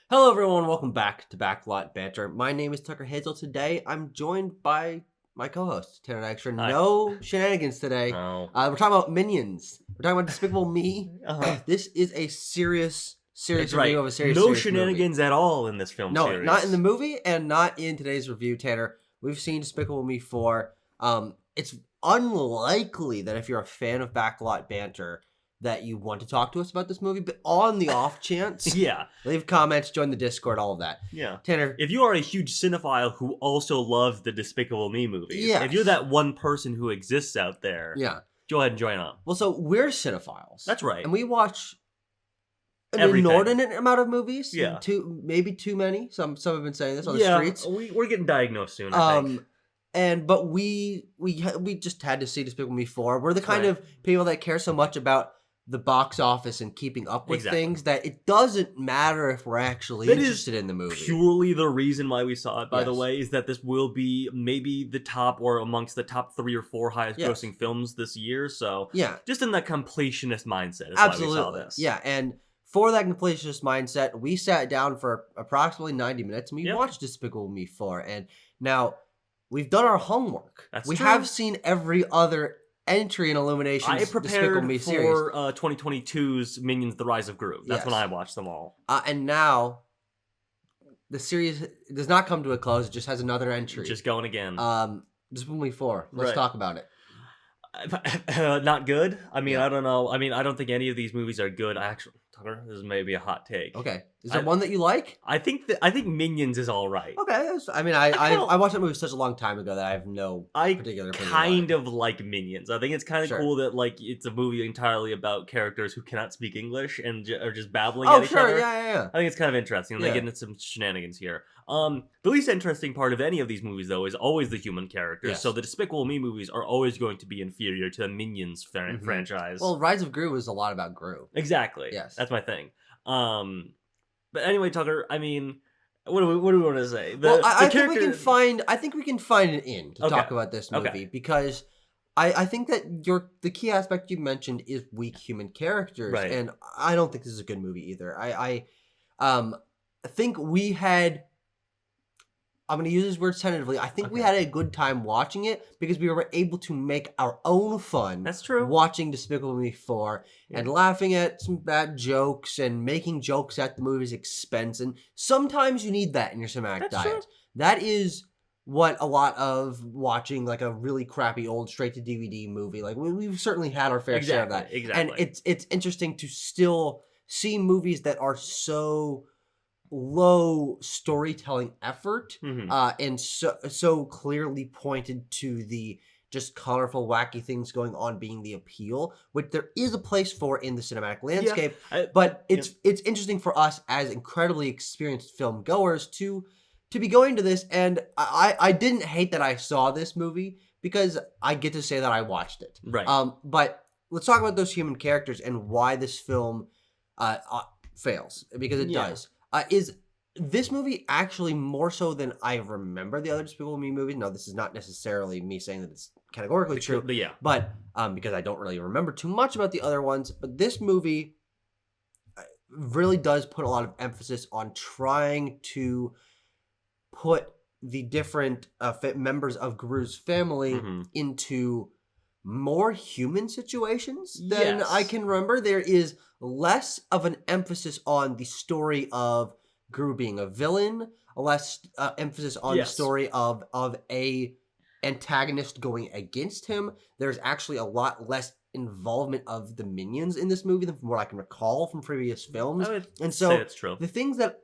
Hello, everyone. Welcome back to Backlot Banter. My name is Tucker Hazel. Today, I'm joined by my co-host, Tanner Dykstra. Hi. No shenanigans today. No. We're talking about Minions. We're talking about Despicable Me. This is a serious That's review right. of a serious No movie. shenanigans at all in this film No, series. not in the movie and not in today's review, Tanner. We've seen Despicable Me 4. It's unlikely that if you're a fan of Backlot Banter that you want to talk to us about this movie, but on the off chance, Yeah. leave comments, join the Discord, all of that. Yeah. Tanner, If you are a huge cinephile who also loves the Despicable Me movies, Yes. if you're that one person who exists out there, yeah. go ahead and join up. Well, so we're cinephiles. That's right. And we watch an Everything. inordinate amount of movies. Yeah. Maybe too many. Some have been saying this on the streets. We're getting diagnosed soon, I think. But we just had to see Despicable Me 4. We're the kind of people that care so much about the box office and keeping up with things that it doesn't matter if we're actually interested in the movie. Purely the reason why we saw it, by the Yes. way, is that this will be maybe the top or amongst the top 3 or 4 highest grossing films this year. So Yeah. just in that completionist mindset is Absolutely. why we saw this. Yeah, and for that completionist mindset, we sat down for approximately 90 minutes and we watched Despicable Me 4. And now we've done our homework. That's we true. have seen every other entry in Illumination's I Despicable prepared Me series. for 2022's Minions: The Rise of Gru. That's Yes. when I watched them all. And now the series does not come to a close. It just has another entry. Just going again. Despicable Me 4. Let's Right. talk about it. Not good. I mean, Yeah. I don't know. I mean, I don't think any of these movies are good. Tucker, this is maybe a hot take. Okay. Is there one that you like? I think Minions is all right. Okay. I mean, I watched that movie such a long time ago that I have no I particular opinion kind on it. of like Minions. I think it's kind of cool that like it's a movie entirely about characters who cannot speak English and are just babbling at each other. Yeah. I think it's kind of interesting. They Yeah. get into some shenanigans here. The least interesting part of any of these movies, though, is always the human characters. Yes. So the Despicable Me movies are always going to be inferior to the Minions franchise. Well, Rise of Gru was a lot about Gru. Exactly. Yes. That's my thing. But anyway, Tucker, I mean, what do we want to say? I think we can find an in to talk about this movie because I think that the key aspect you mentioned is weak human characters, and I don't think this is a good movie either. I think we had. I'm going to use these words tentatively. I think we had a good time watching it because we were able to make our own fun. That's true. Watching Despicable Me 4 and laughing at some bad jokes and making jokes at the movie's expense. And sometimes you need that in your cinematic diet. True. That is what a lot of watching like a really crappy old straight-to-DVD movie. Like we've certainly had our fair share of that. Exactly. And it's interesting to still see movies that are so low storytelling effort and so clearly pointed to the just colorful wacky things going on being the appeal, which there is a place for in the cinematic landscape. But it's interesting for us as incredibly experienced film goers to be going to this, and I didn't hate that I saw this movie because I get to say that I watched it. Right. But let's talk about those human characters and why this film fails, because it does. Is this movie actually more so than I remember the other Despicable Me movies? No, this is not necessarily me saying that it's categorically true. But because I don't really remember too much about the other ones. But this movie really does put a lot of emphasis on trying to put the different members of Gru's family into more human situations than I can remember. There is less of an emphasis on the story of Gru being a villain, less emphasis on the story of a antagonist going against him. There's actually a lot less involvement of the minions in this movie than from what I can recall from previous films. And so say that's true. The things that,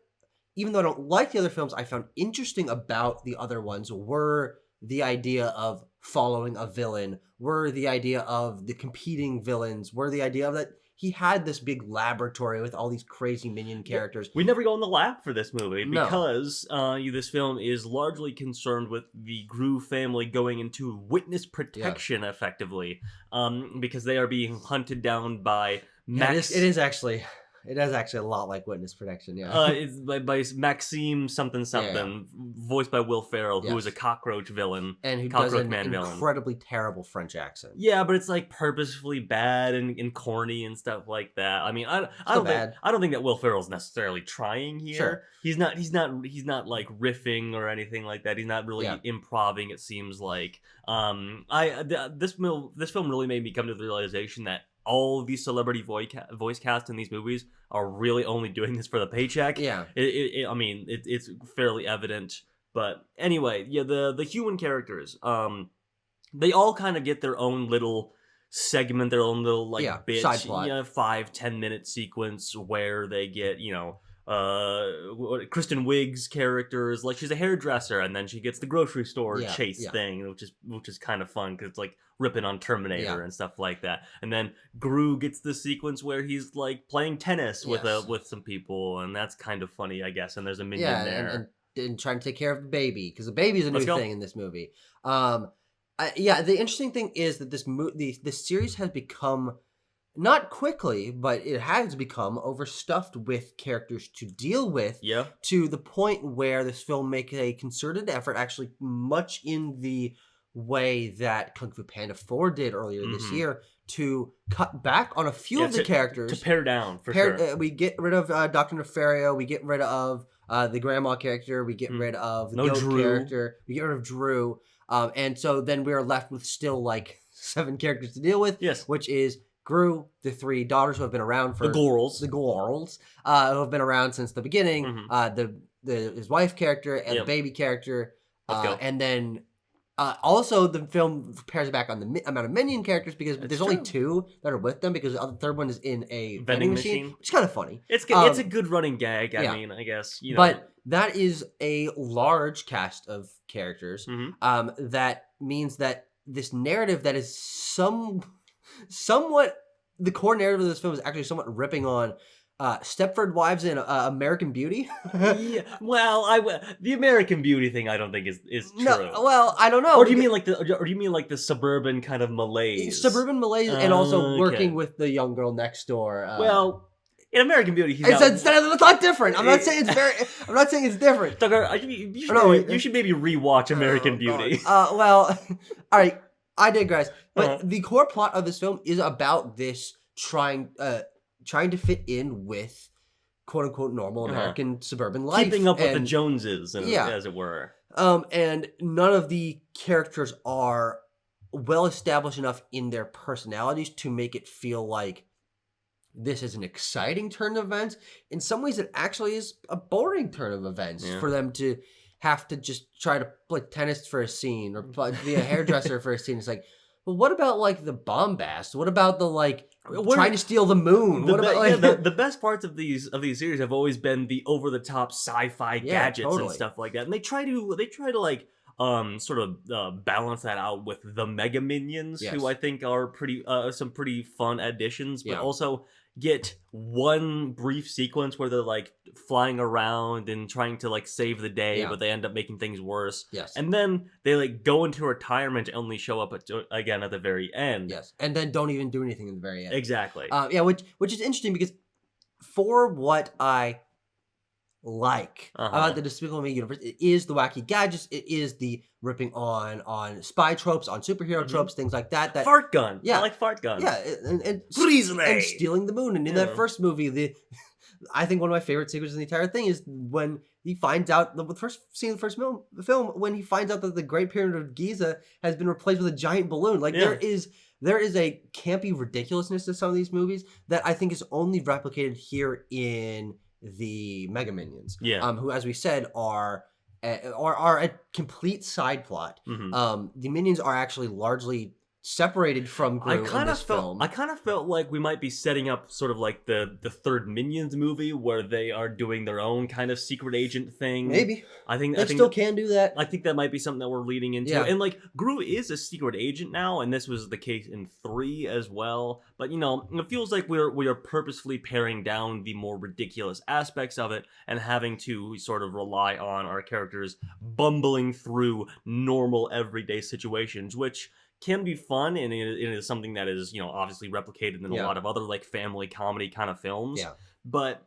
even though I don't like the other films, I found interesting about the other ones were the idea of following a villain, were the idea of the competing villains, were the idea of that he had this big laboratory with all these crazy minion characters. We never go in the lab for this movie No. because this film is largely concerned with the Gru family going into witness protection effectively because they are being hunted down by Max. It is actually It is actually a lot like Witness Protection, It's by Maxime something something, voiced by Will Ferrell, who is a cockroach villain, and who does cockroach an man villain. incredibly terrible French accent. Yeah, but it's like purposefully bad and corny and stuff like that. I mean, I don't think that Will Ferrell's necessarily trying here. Sure. He's not like riffing or anything like that. He's not really improvising. It seems like this film really made me come to the realization that all these celebrity voice cast in these movies are really only doing this for the paycheck. Yeah. I mean, it's fairly evident. But anyway, yeah, the human characters, they all kind of get their own little segment, their own little like bit, side plot. 5-10 minute sequence where they get, Kristen Wiig's character is like, she's a hairdresser, and then she gets the grocery store chase thing, which is kind of fun because it's like ripping on Terminator and stuff like that. And then Gru gets the sequence where he's like playing tennis with some people, and that's kind of funny, I guess. And there's a minion there and trying to take care of the baby, because the baby is a new thing in this movie. The interesting thing is that this series has become, not quickly, but it has become overstuffed with characters to deal with. Yeah. To the point where this film makes a concerted effort, actually much in the way that Kung Fu Panda 4 did earlier this year, to cut back on a few of the characters. To pare down, sure. We get rid of Dr. Nefario. We get rid of the grandma character. We get rid of the goat character. We get rid of Drew. And so then we are left with still like 7 characters to deal with. Yes. Which is Gru, the 3 daughters who have been around for... The Gorals, who have been around since the beginning. His wife character and the baby character. And then... also, the film pares back on the amount of minion characters, because there's only 2 that are with them, because the third one is in a vending machine, which is kind of funny. It's a good running gag. I mean, I guess, But that is a large cast of characters. That means that this narrative that is somewhat the core narrative of this film is actually somewhat ripping on Stepford Wives and American Beauty. Yeah, well, the American Beauty thing I don't think is true. No, well, I don't know. Or do you mean like the suburban kind of malaise? Suburban malaise, and also working with the young girl next door. Well, in American Beauty, it's not different. I'm not saying it's different. Tucker, you should maybe rewatch American Beauty. Well, all right, I digress. But the core plot of this film is about this trying to fit in with quote unquote normal American suburban life, keeping up with the Joneses, as it were. And none of the characters are well established enough in their personalities to make it feel like this is an exciting turn of events. In some ways, it actually is a boring turn of events for them to have to just try to play tennis for a scene or be a hairdresser for a scene. It's like, well, what about like the bombast? What about the trying to steal the moon? The best parts of these series have always been the over the top sci-fi gadgets and stuff like that. And they try to sort of balance that out with the Mega Minions, who I think are some pretty fun additions, but also get one brief sequence where they're like flying around and trying to like save the day, but they end up making things worse. Yes. And then they like go into retirement and only show up again at the very end. Yes. And then don't even do anything in the very end. Exactly. Which is interesting, because for what I like about the Despicable Me universe, it is the wacky gadgets, it is the ripping on spy tropes, on superhero tropes, things like that. Fart gun. I like fart gun. Yeah, and stealing the moon. And in that first movie, I think one of my favorite sequences in the entire thing is when he finds out, the first scene of the first film, when he finds out that the Great Pyramid of Giza has been replaced with a giant balloon. There is a campy ridiculousness to some of these movies that I think is only replicated here in the Mega Minions, who, as we said, are a complete side plot. The Minions are actually largely separated from Gru in this film. I kind of felt like we might be setting up sort of like the third Minions movie, where they are doing their own kind of secret agent thing. Maybe. I think they still can do that. I think that might be something that we're leading into. And like, Gru is a secret agent now, and this was the case in 3 as well. But it feels like we are purposefully paring down the more ridiculous aspects of it and having to sort of rely on our characters bumbling through normal everyday situations, which can be fun, and it is something that is, obviously replicated in a Yeah. lot of other like family comedy kind of films. Yeah. But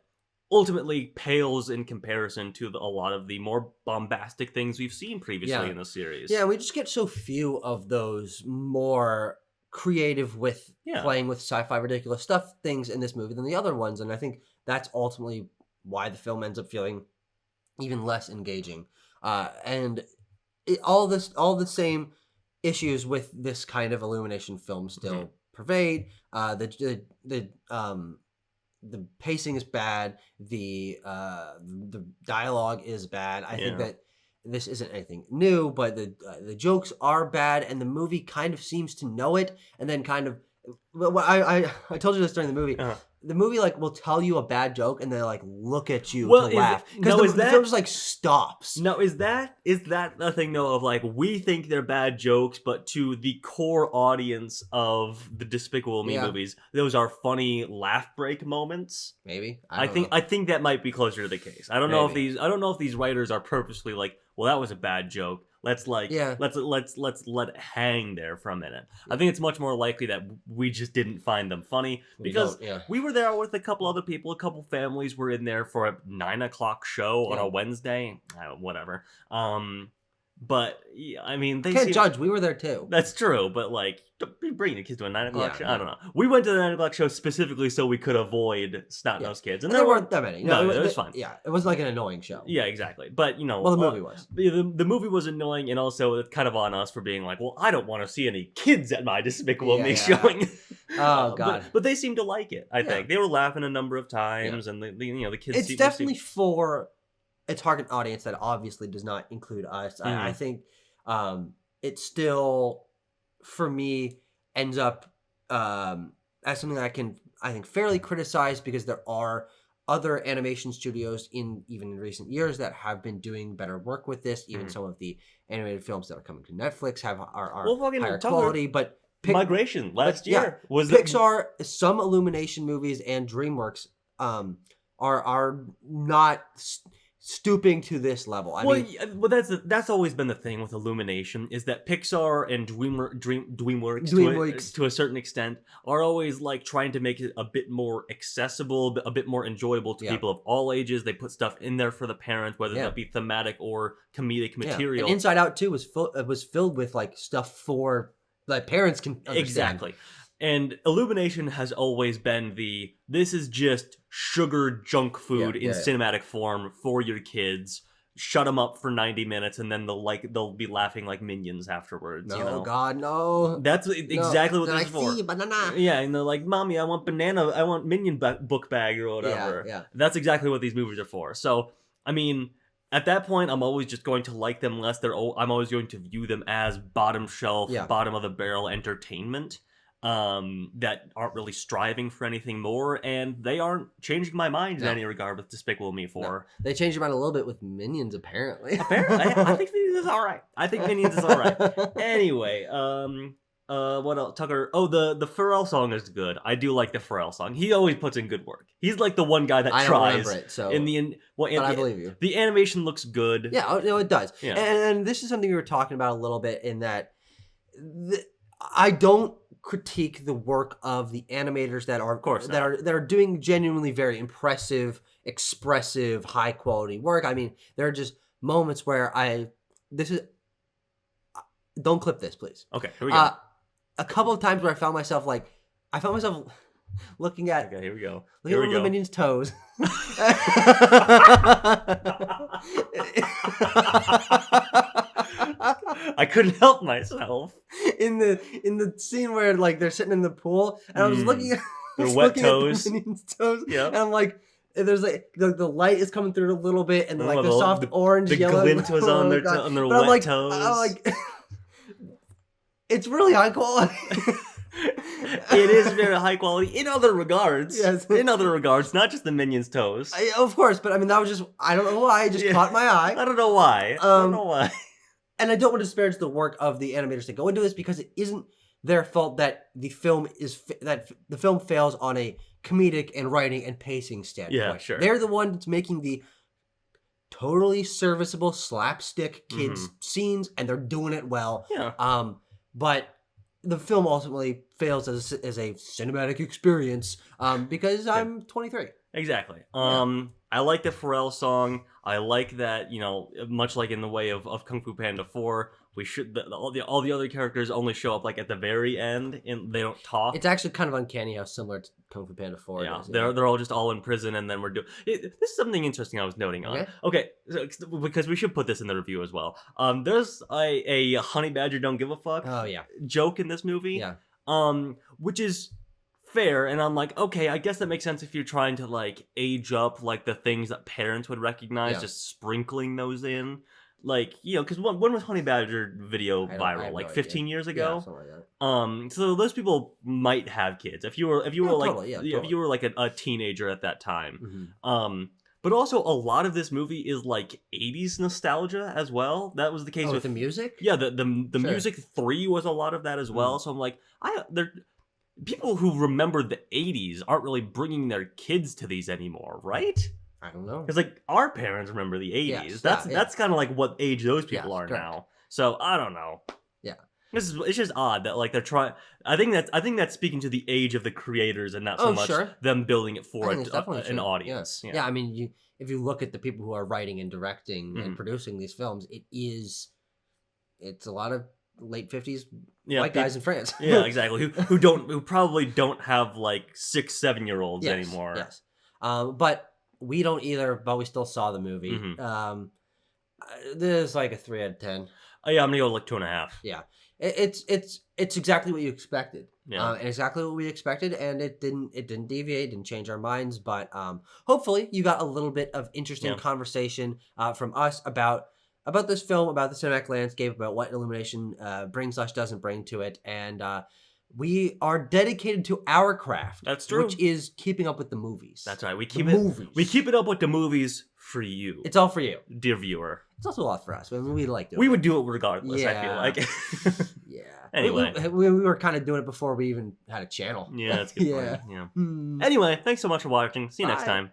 ultimately pales in comparison to a lot of the more bombastic things we've seen previously in the series. Yeah, we just get so few of those more creative with playing with sci-fi ridiculous stuff things in this movie than the other ones, and I think that's ultimately why the film ends up feeling even less engaging. And all the same issues with this kind of Illumination film still pervade. The pacing is bad. The dialogue is bad. I think that this isn't anything new, but the jokes are bad, and the movie kind of seems to know it, and then kind of. Well, I told you this during the movie. The movie will tell you a bad joke and then look at you to laugh because the film just stops. No, is that a thing though of we think they're bad jokes, but to the core audience of the Despicable Me movies, those are funny laugh break moments. Maybe I think that might be closer to the case. I don't know if these writers are purposely well, that was a bad joke. Let's let it hang there for a minute. I think it's much more likely that we just didn't find them funny because we were there with a couple other people. A couple families were in there for a 9:00 show on a Wednesday. Whatever. But I mean, they can't judge. We were there too. That's true, but don't be bringing the kids to a 9:00 show. I don't know. We went to the 9:00 show specifically so we could avoid snot-nosed kids, and there weren't that many. No, it was fine. Yeah, it wasn't an annoying show. Yeah, exactly. But well, the movie was. The movie was annoying, and also it's kind of on us for being well, I don't want to see any kids at my Despicable Me showing. Oh God! But they seemed to like it. I think they were laughing a number of times, and the kids. It's definitely for a target audience that obviously does not include us. I think it still, for me, ends up as something that I think fairly criticize because there are other animation studios even in recent years that have been doing better work with this. Even some of the animated films that are coming to Netflix are higher quality, but Migration last year was Pixar. Some Illumination movies and DreamWorks are not stooping to this level. I mean, that's always been the thing with Illumination is that Pixar and DreamWorks to a certain extent are always trying to make it a bit more accessible, a bit more enjoyable to people of all ages. They put stuff in there for the parents, whether that be thematic or comedic material. And Inside Out 2 was filled with stuff for that parents can understand. Exactly. And Illumination has always been this is just sugar junk food in cinematic form for your kids. Shut them up for 90 minutes and then they'll be laughing like minions afterwards. No, God, no. That's exactly what this is for. See, banana. Yeah, and they're like, Mommy, I want minion book bag or whatever. Yeah. That's exactly what these movies are for. So, I mean, at that point, I'm always just going to like them less. I'm always going to view them as bottom shelf, bottom of the barrel entertainment. That aren't really striving for anything more, and they aren't changing my mind in any regard with Despicable Me 4. No. They changed your mind a little bit with Minions, apparently. I think Minions is alright. Anyway, what else? Tucker. Oh, the Pharrell song is good. I do like the Pharrell song. He always puts in good work. He's the one guy that tries. I don't remember it, so. I believe you. The animation looks good. Yeah, no, it does. Yeah. And this is something we were talking about a little bit in that I don't critique the work of the animators that are doing genuinely very impressive, expressive, high quality work. I mean, there are just moments where don't clip this, please. Okay, here we go. A couple of times where I found myself looking at. Okay, here we go. Looking at the Minion's toes. I couldn't help myself. In the scene where they're sitting in the pool, and I was looking at their wet toes. The Minion's toes, and I'm there's the light is coming through a little bit, and the soft orange, yellow. The glint was on their wet toes. I'm it's really high quality. It is very high quality in other regards. Yes. In other regards, not just the Minion's toes. Of course, but I mean that was just I don't know why it just caught my eye. I don't know why. And I don't want to disparage the work of the animators that go into this because it isn't their fault that the film fails on a comedic and writing and pacing standpoint. Yeah, sure. They're the one that's making the totally serviceable slapstick kids scenes, and they're doing it well. Yeah. But the film ultimately fails as a cinematic experience because I'm 23. Exactly. I like the Pharrell song. I like that, much like in the way of Kung Fu Panda 4, all the other characters only show up like at the very end and they don't talk. It's actually kind of uncanny how similar to Kung Fu Panda 4 Yeah, is. they're all just all in prison, and then we're doing. This is something interesting I was noting on. Okay, so, because we should put this in the review as well. There's a honey badger don't give a fuck. Oh yeah. Joke in this movie. Yeah. Which is fair, and I'm like, okay, I guess that makes sense if you're trying to like age up like the things that parents would recognize, just sprinkling those in. Like, because when was Honey Badger video viral? Like 15 years ago. Yeah, something like that. So those people might have kids. If you were like totally. if you were like a teenager at that time. Mm-hmm. But also a lot of this movie is like 80s nostalgia as well. That was the case with the music. Yeah, the music 3 was a lot lot of that as well. So I'm like, people who remember the 80s aren't really bringing their kids to these anymore, right? I don't know. Because like our parents remember the 80s. That's kind of like what age those people are correct. now. So I don't know. Yeah. It's just odd that like they're trying. I think that's speaking to the age of the creators and not so much them building it for an audience. Yeah. I mean, if you look at the people who are writing and directing and producing these films, it's a lot of late 50s white guys in France. Yeah, exactly. Who probably don't have like 6-7-year-olds anymore. Yes. But we don't either. But we still saw the movie. This is like a 3 out of 10. Yeah, I'm gonna go like 2.5. Yeah. It's exactly what you expected. Yeah. And exactly what we expected, and it didn't deviate, didn't change our minds, but hopefully you got a little bit of interesting conversation from us about this film, about the cinematic landscape, about what Illumination brings/doesn't bring to it, and we are dedicated to our craft. That's true. Which is keeping up with the movies. That's right. We keep it up with the movies for you. It's all for you, dear viewer. It's also a lot for us. I mean, we like doing We would do it regardless, I feel like. Yeah. Anyway. We were kind of doing it before we even had a channel. Yeah, that's a good point. Yeah. Anyway, thanks so much for watching. See you next time.